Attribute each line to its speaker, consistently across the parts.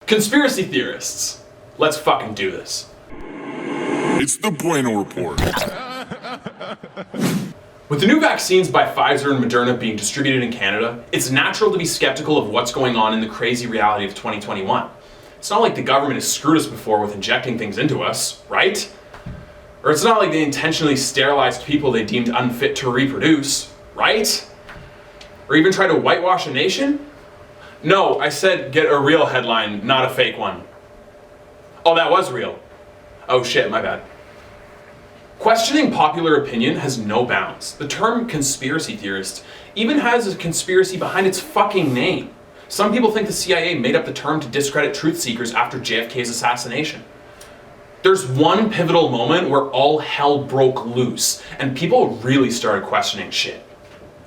Speaker 1: Conspiracy theorists, let's fucking do this.
Speaker 2: It's the Bueno Report.
Speaker 1: With the new vaccines by Pfizer and Moderna being distributed in Canada, it's natural to be skeptical of what's going on in the crazy reality of 2021. It's not like the government has screwed us before with injecting things into us, right? Or it's not like they intentionally sterilized people they deemed unfit to reproduce, right? Or even try to whitewash a nation? No, I said get a real headline, not a fake one. Oh, that was real. Oh shit, my bad. Questioning popular opinion has no bounds. The term conspiracy theorist even has a conspiracy behind its fucking name. Some people think the CIA made up the term to discredit truth seekers after JFK's assassination. There's one pivotal moment where all hell broke loose and people really started questioning shit.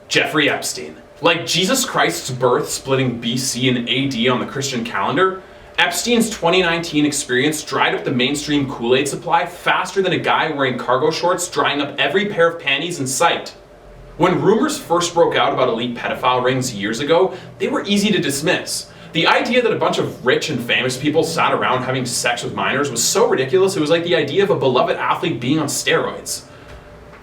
Speaker 1: Jeffrey Epstein. Like Jesus Christ's birth splitting BC and AD on the Christian calendar, Epstein's 2019 experience dried up the mainstream Kool-Aid supply faster than a guy wearing cargo shorts drying up every pair of panties in sight. When rumors first broke out about elite pedophile rings years ago, they were easy to dismiss. The idea that a bunch of rich and famous people sat around having sex with minors was so ridiculous it was like the idea of a beloved athlete being on steroids.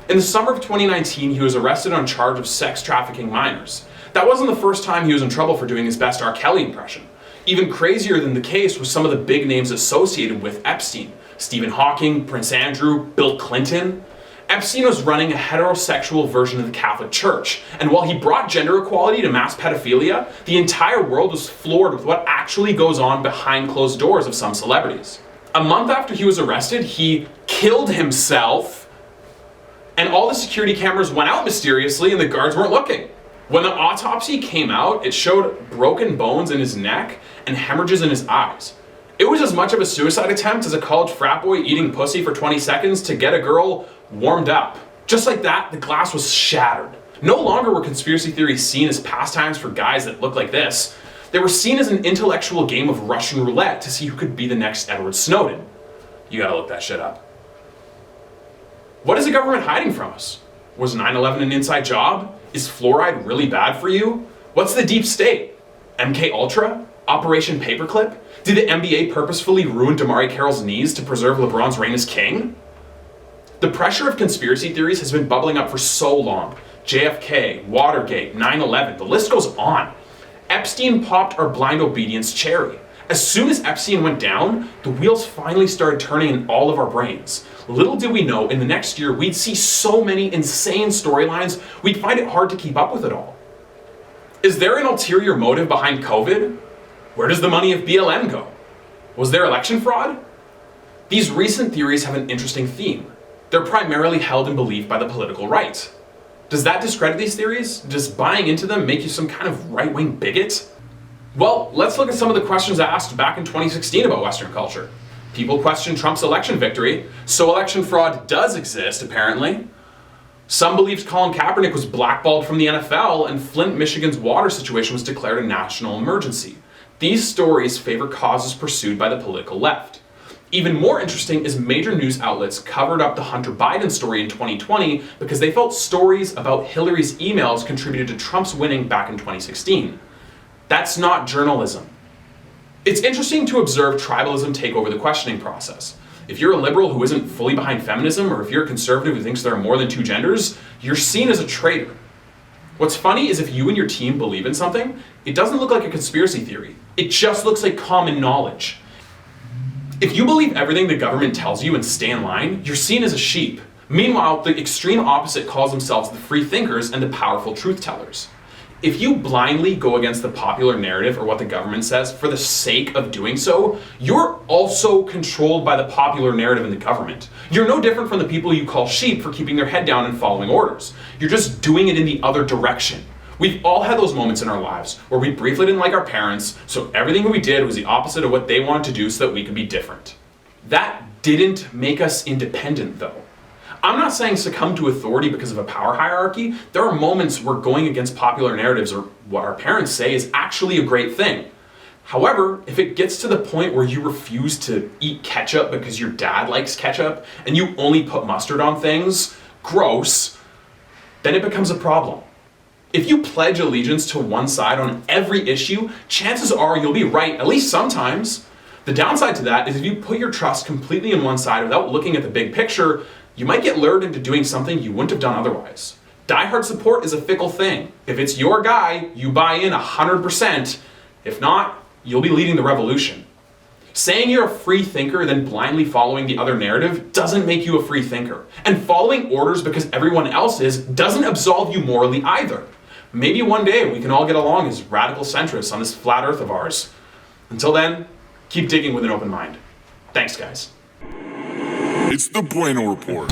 Speaker 1: In the summer of 2019, he was arrested on charge of sex trafficking minors. That wasn't the first time he was in trouble for doing his best R. Kelly impression. Even crazier than the case was some of the big names associated with Epstein. Stephen Hawking, Prince Andrew, Bill Clinton. Epstein was running a heterosexual version of the Catholic Church, and while he brought gender equality to mass pedophilia, the entire world was floored with what actually goes on behind closed doors of some celebrities. A month after he was arrested, he killed himself, and all the security cameras went out mysteriously and the guards weren't looking. When the autopsy came out, it showed broken bones in his neck and hemorrhages in his eyes. It was as much of a suicide attempt as a college frat boy eating pussy for 20 seconds to get a girl warmed up. Just like that, the glass was shattered. No longer were conspiracy theories seen as pastimes for guys that look like this. They were seen as an intellectual game of Russian roulette to see who could be the next Edward Snowden. You gotta look that shit up. What is the government hiding from us? Was 9/11 an inside job? Is fluoride really bad for you? What's the deep state? MK Ultra? Operation Paperclip? Did the NBA purposefully ruin Damari Carroll's knees to preserve LeBron's reign as king? The pressure of conspiracy theories has been bubbling up for so long. JFK, Watergate, 9/11, the list goes on. Epstein popped our blind obedience cherry. As soon as Epstein went down, the wheels finally started turning in all of our brains. Little did we know, in the next year, we'd see so many insane storylines, we'd find it hard to keep up with it all. Is there an ulterior motive behind COVID? Where does the money of BLM go? Was there election fraud? These recent theories have an interesting theme. They're primarily held in belief by the political right. Does that discredit these theories? Does buying into them make you some kind of right-wing bigot? Well, let's look at some of the questions asked back in 2016 about Western culture. People question Trump's election victory, so election fraud does exist, apparently. Some believed Colin Kaepernick was blackballed from the NFL, and Flint, Michigan's water situation was declared a national emergency. These stories favor causes pursued by the political left. Even more interesting is major news outlets covered up the Hunter Biden story in 2020 because they felt stories about Hillary's emails contributed to Trump's winning back in 2016. That's not journalism. It's interesting to observe tribalism take over the questioning process. If you're a liberal who isn't fully behind feminism, or if you're a conservative who thinks there are more than two genders, you're seen as a traitor. What's funny is if you and your team believe in something, it doesn't look like a conspiracy theory. It just looks like common knowledge. If you believe everything the government tells you and stay in line, you're seen as a sheep. Meanwhile, the extreme opposite calls themselves the free thinkers and the powerful truth tellers. If you blindly go against the popular narrative or what the government says for the sake of doing so, you're also controlled by the popular narrative in the government. You're no different from the people you call sheep for keeping their head down and following orders. You're just doing it in the other direction. We've all had those moments in our lives where we briefly didn't like our parents, so everything we did was the opposite of what they wanted to do so that we could be different. That didn't make us independent, though. I'm not saying succumb to authority because of a power hierarchy. There are moments where going against popular narratives or what our parents say is actually a great thing. However, if it gets to the point where you refuse to eat ketchup because your dad likes ketchup and you only put mustard on things, gross, then it becomes a problem. If you pledge allegiance to one side on every issue, chances are you'll be right, at least sometimes. The downside to that is if you put your trust completely in one side without looking at the big picture, you might get lured into doing something you wouldn't have done otherwise. Diehard support is a fickle thing. If it's your guy, you buy in 100%. If not, you'll be leading the revolution. Saying you're a free thinker then blindly following the other narrative doesn't make you a free thinker. And following orders because everyone else is doesn't absolve you morally either. Maybe one day we can all get along as radical centrists on this flat earth of ours. Until then, keep digging with an open mind. Thanks, guys.
Speaker 2: It's the Bueno Report.